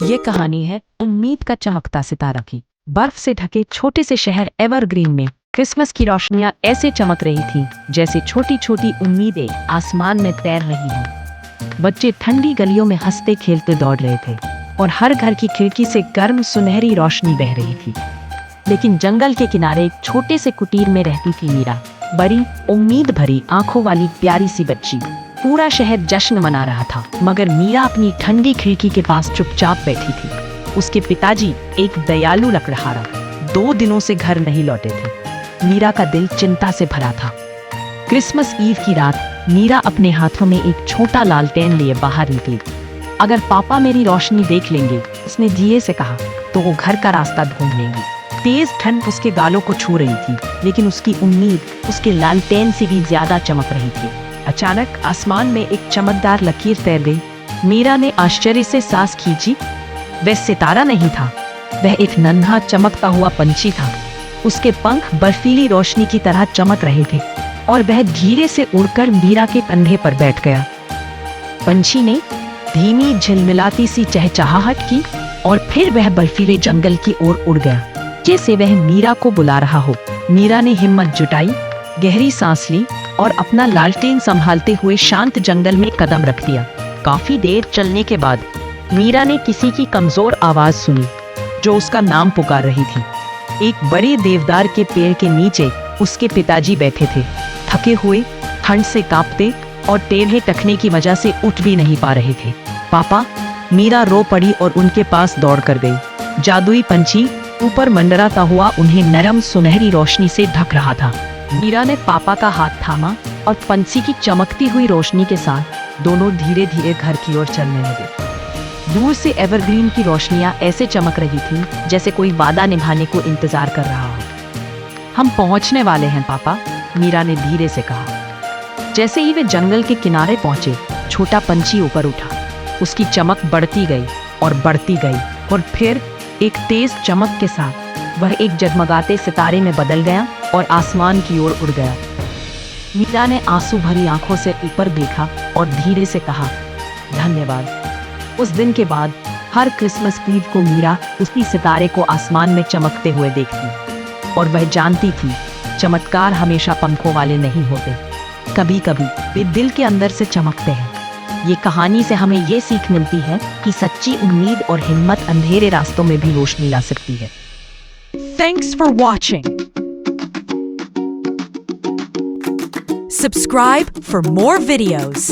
ये कहानी है उम्मीद का चमकता सितारा की। बर्फ से ढके छोटे से शहर एवरग्रीन में क्रिसमस की रोशनियां ऐसे चमक रही थीं जैसे छोटी छोटी उम्मीदें आसमान में तैर रही हैं। बच्चे ठंडी गलियों में हंसते खेलते दौड़ रहे थे और हर घर की खिड़की से गर्म सुनहरी रोशनी बह रही थी। लेकिन जंगल के किनारे एक छोटे से कुटीर में रहती थी मीरा, बड़ी उम्मीद भरी आंखों वाली प्यारी सी बच्ची। पूरा शहर जश्न मना रहा था, मगर मीरा अपनी ठंडी खिड़की के पास चुपचाप बैठी थी। उसके पिताजी एक दयालु लकड़हारा 2 दिनों से घर नहीं लौटे थे। मीरा का दिल चिंता से भरा था। क्रिसमस ईव की रात मीरा अपने हाथों में एक छोटा लालटेन लिए बाहर निकली। अगर पापा मेरी रोशनी देख लेंगे, उसने धीरे से कहा, तो वो घर का रास्ता ढूंढ लेंगे। तेज ठंड उसके गालों को छू रही थी, लेकिन उसकी उम्मीद उसके लालटेन से भी ज्यादा चमक रही थी। अचानक आसमान में एक चमकदार लकीर तैर गई। मीरा ने आश्चर्य से सांस खींची। वह सितारा नहीं था, वह एक नन्हा चमकता हुआ पंछी था। उसके पंख बर्फीली रोशनी की तरह चमक रहे थे और वह धीरे से उड़कर मीरा के कंधे पर बैठ गया। पंछी ने धीमी झिलमिलाती सी चहचहाहट की और फिर वह बर्फीले जंगल की ओर उड़ गया, जैसे वह मीरा को बुला रहा हो। मीरा ने हिम्मत जुटाई, गहरी सांस ली और अपना लालटेन संभालते हुए शांत जंगल में कदम रख दिया। काफी देर चलने के बाद मीरा ने किसी की कमजोर आवाज सुनी जो उसका नाम पुकार रही थी। एक बड़े देवदार के पेड़ के नीचे उसके पिताजी बैठे थे, थके हुए, ठंड से कांपते और टेढ़े टखने की वजह से उठ भी नहीं पा रहे थे। पापा! मीरा रो पड़ी और उनके पास दौड़ कर गई। जादुई पंछी ऊपर मंडराता हुआ उन्हें नरम सुनहरी रोशनी से ढक रहा था। मीरा ने पापा का हाथ थामा और पंछी की चमकती हुई रोशनी के साथ दोनों धीरे धीरे घर की ओर चलने लगे। दूर से एवरग्रीन की रोशनियां ऐसे चमक रही थीं जैसे कोई वादा निभाने को इंतजार कर रहा हो। हम पहुंचने वाले हैं पापा, मीरा ने धीरे से कहा। जैसे ही वे जंगल के किनारे पहुंचे, छोटा पंछी ऊपर उठा। उसकी चमक बढ़ती गई और बढ़ती गई और फिर एक तेज चमक के साथ वह एक जगमगाते सितारे में बदल गया और आसमान की ओर उड़ गया। मीरा ने आंसू भरी आंखों से ऊपर देखा और धीरे से कहा, धन्यवाद। उस दिन के बाद हर क्रिसमस ईव को मीरा उसी सितारे को आसमान में चमकते हुए देखती और वह जानती थी, चमत्कार हमेशा पंखों वाले नहीं होते, कभी कभी वे दिल के अंदर से चमकते हैं। ये कहानी से हमें ये सीख मिलती है कि सच्ची उम्मीद और हिम्मत अंधेरे रास्तों में भी रोशनी ला सकती है। Thanks for watching. Subscribe for more videos.